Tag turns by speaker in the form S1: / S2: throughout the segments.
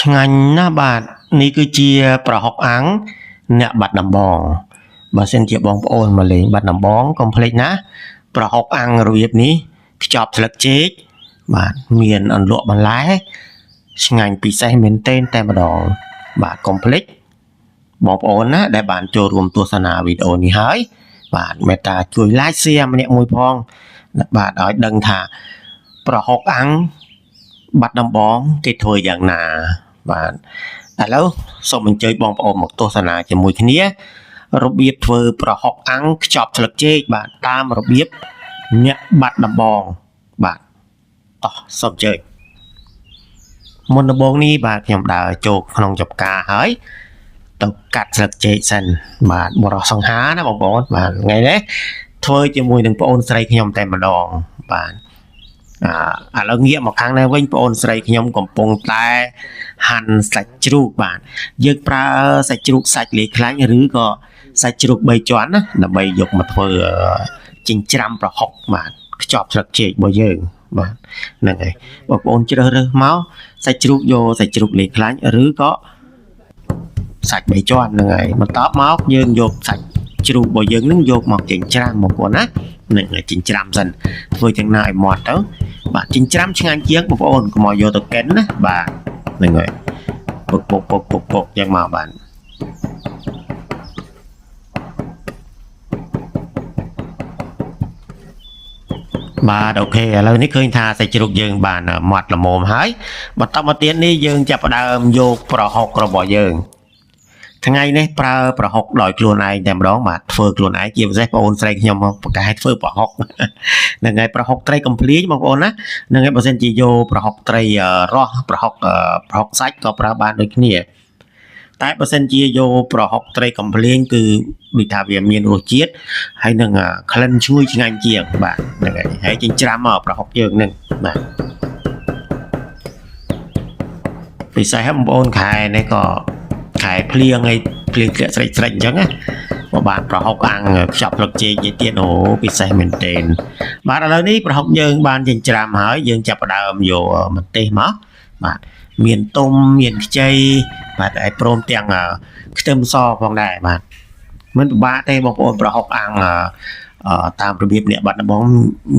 S1: ឆ្ងាញ់ណាស់បាទនេះគឺជាប្រហុកអាំងអ្នកបាត់ដំបងបើសិនជាបងប្អូនមកលេងបាត់ដំបងកុំភ្លេចណាប្រហុកអាំងរបៀបនេះខ្ចប់ស្លឹកចេកបាទមានអន្លក់បន្លែឆ្ងាញ់ពិសេសមែនទែនតែម្ដងបាទកុំភ្លេចបងប្អូនណាដែលបានចូលរួមទស្សនាវីដេអូនេះហើយបាទមេត្តាជួយ like share ម្នាក់មួយផងបាទឲ្យដឹងថាប្រហុកអាំងបាត់ដំបងគេធ្វើយ៉ាងណាបាទឥឡូវសូមអញ្ជើញបងប្អូនមកទស្សនាជាមួយគ្នារបៀបធ្វើប្រហុកអាំងខ្ចប់ស្លឹកចេកបាទតាមរបៀបអ្នកបាត់ដំបងបាទតោះសូមអញ្ជើញមុនដំបូងនេះបាទខ្ញុំដើរចូលក្នុងចម្ការហើយទៅកាត់ស្លឹកចេកសិនបាទបរោះសង្ហាណាបងប្អូនបាទថ្ងៃនេះធ្វើជាមួយនឹងប្អូនស្រីខ្ញុំតែម្ដងបាទឥឡូវងាកមកខាងនេះវិញបងអូនស្រីខ្ញុំកំពុងតែហាន់សាច់ជ្រូកបាទយើងប្រើសាច់ជ្រូកសាច់លាយខ្លាញ់ឬក៏សាច់ជ្រូក3ជាន់ណាដើម្បីយកមកធ្វើចិញ្ច្រាំប្រហុកបាទខ្ចប់ស្លឹកចេករបស់យើងបាទហ្នឹងហើយបងប្អូនជ្រើសរើសមកសាច់ជ្រូកយកសាច់ជ្រូកលាយខ្លាញ់ឬក៏សាច់3ជាន់ហ្នឹងហើយបន្ទាប់មកយើងយកសាច់ជ្រូករបស់យើងនឹងយកមកចិញ្ច្រាំបងប្អូនណានឹងចិញ្ច្រាំសិនធ្វើទាំងណាឲ្យមាត់ទៅបាទចិញ្ច្រាំឆ្ងាញ់ជាងបងប្អូនកុំឲ្យយកទៅកិនណាបាទហ្នឹងហើយពុកយ៉ាងមកបាទបាទអូខេឥឡូវនេះឃើញថាសាច់ជ្រូកយើងបានមាត់ល្មមហើយបន្តមកទៀតនេះយើងចាប់ផ្ដើមយកប្រហុករបស់យើងថ្ងៃនេះប្រើប្រហុកដោយខ្លួនឯងតែម្ដងបាទធ្វើខ្លួនឯងជាពិសេសបងអូនស្រីខ្ញុំមកប្រកាសឲ្យធ្វើប្រហុកហ្នឹងហើយប្រហុកត្រីកំភ្លាញបងប្អូនណាហ្នឹងហើយបើសិនជាយកប្រហុកត្រីរស់ប្រហុកសាច់ក៏ប្រើបានដូចគ្នាតែបើសិនជាយកប្រហុកត្រីកំភ្លាញគឺដូចថាវាមានរសជាតិហើយនឹងក្លិនឈ្ងុយឆ្ងាញ់ជាងបាទហ្នឹងហើយចិញ្ច្រាំមកប្រហុកយើងហ្នឹងបាទពិសេសបងប្អូនខែនេះក៏ខែភ្លៀងឲ្យភ្លៀងធ្លាក់ស្រេចអញ្ចឹងណាមកបានប្រហុកអាំងខ្ចប់ស្លឹកចេកនិយាយទៀតអូពិសេសមែនទែនបាទឥឡូវនេះប្រហុកយើងបានចិញ្ច្រាំហើយយើងចាប់ផ្ដើមយកម្ទេសមកបាទមានទុំមានខ្ចីបាទហើយព្រមទាំងខ្ទឹមសផងដែរបាទមិនពិបាកទេបងប្អូនប្រហុកអាំងតាមរបៀបអ្នកបាត់ដំបង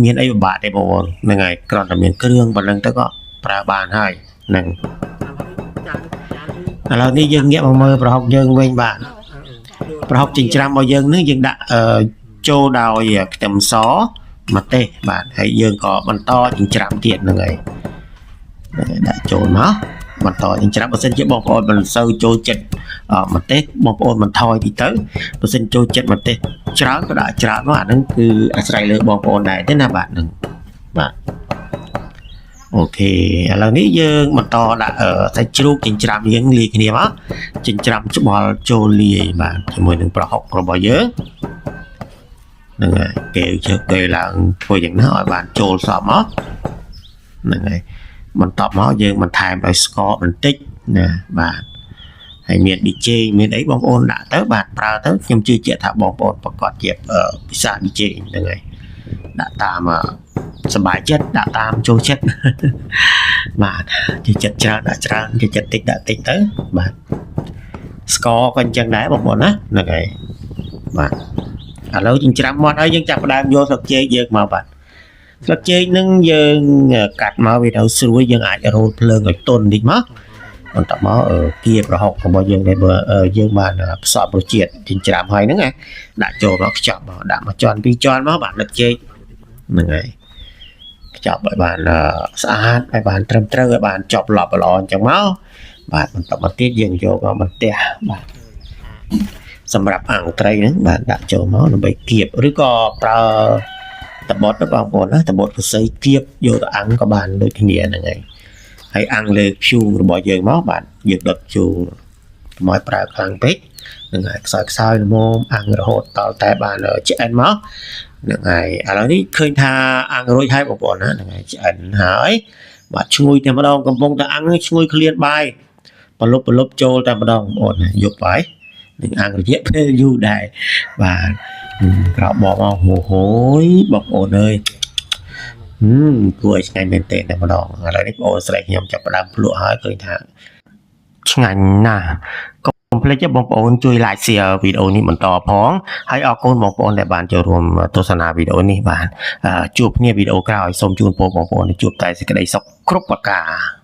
S1: មានអីពិបាកទេបងប្អូនហ្នឹងហើយគ្រាន់តែមានគ្រឿងប៉ុណ្្នឹងទៅក៏ប្រើបានហើយហ្នឹងឥឡូវនេះយើងងាកមកមើលប្រហុកយើងវិញបាទប្រហុកចិញ្ច្រាំរបស់យើងនេះយើងដាក់ចូលដោយខ្ទឹមសម្ទេសបាទហើយយើងក៏បន្តចិញ្ច្រាំទៀតហ្នឹងហើយដាក់ចូលមកបន្តចិញ្ច្រាំបើសិនជាបងប្អូនមិនសូវចូលចិត្តម្ទេសបងប្អូនបន្ថយទីទៅបើសិនចូលចិត្តម្ទេសច្រើនក៏ដាក់ច្រើនមកអាហ្នឹងគឺអាស្រ័យលើបងប្អូនដែរទេណាបាទហ្នឹងបាទអូខេឥឡូវនេះយើងបន្តដាក់សាច់ជ្រូកចិញ្ច្រាំយើងលាយគ្នាមកចិញ្ច្រាំច្បល់ចូលលាយបាទជាមួយនឹងប្រហុករបស់យើងហ្នឹងហើយគេឡើងធ្វើយ៉ាងណាឲ្យបានចូលសពមកហ្នឹងហើយបន្ទាប់មកយើងបន្ថែមដោយស្ករបន្តិចណាបាទហើយមានប៊ីចេងមានអីបងប្អូនដាក់ទៅបាទប្រើទៅខ្ញុំជឿជាក់ថាបងប្អូនប្រកាសជាពិសាប៊ីចេងហ្នឹងហើយដាក់តាមសบายចិត្តដាក់តាមចូលចិត្តបាទចូលចិត្តច្រើនដាក់ច្រើនចូលចិត្តតិចដាក់តិចទៅបាទស្ករក៏អញ្ចឹងដែរបងប្អូនណាហ្នឹងហើយបាទឥឡូវចិញ្ច្រាំមាត់ហើយយើងចាប់ផ្ដើមយកស្លឹកចេកយើងមកបាទស្លឹកចេកនឹងយើងកាត់មកវាទៅស្រួយយើងអាចរោលភ្លើងឲ្យទន់បន្តិចមកបន្ទាប់មកគៀប្រហុករបស់យើងដែលយើងបានផ្សំរសជាតិចិញ្ច្រាំហើយហ្នឹងណាដាក់ចូលមកខ្ចប់មកដាក់មកជាន់2ជាន់មកបាទស្លឹកចេកហ្នឹងហើយខ្ចប់ឲ្យបានស្អាតឲ្យបានត្រឹមត្រូវឲ្យបានចប់ឡប់ល្អអញ្ចឹងមកបាទបន្តមកទៀតយើងយកមកបន្ទះបាទសម្រាប់អាំងត្រីហ្នឹងបាទដាក់ចូលមកដើម្បីគៀបឬក៏ប្រើតបត់ទៅបងប្អូនណាតបត់សរសៃគៀបយកទៅអាំងក៏បានដូចគ្នាហ្នឹងហើយអាំងលើធ្យូងរបស់យើងមកបាទយើងដុតធ្យូងកុំឲ្យប្រើខ្លាំងពេកហ្នឹងហើយខ្សោយល្មមអាំងរហូតដល់តែបានឆ្អិនមកហ្នឹងហើយឥឡូវនេះឃើញថាអាំងរួចហើយបងប្អូនណាហ្នឹងហើយឆ្អិនហើយបាទឈ្ងុយតែម្ដងកំពុងតែអាំងឈ្ងុយក្លៀនបាយប្រឡប់ចូលតែម្ដងបងប្អូនយកបាយនឹងអាំងរយៈពេលយូរដែរបាទក្រោបបមកហូយបងប្អូនអើយគួរឲ្យឆ្ងាញ់មែនទែនតែម្ដងឥឡូវនេះបងប្អូនស្រីខ្ញុំចាប់ផ្ដើមភ្លក់ហើយឃើញថា ឆ្ងាញ់ណាស់កុំភ្លេចបងប្អូនជួយ like share វីដេអូនេះបន្តផងហើយអរគុណបងប្អូនដែលបានចូលរួមទស្សនាវីដេអូនេះបាទជួបគ្នាវីដេអូក្រោយសូមជូនពរបងប្អូនជួបតែសេចក្តីសុខគ្រប់ប្រការ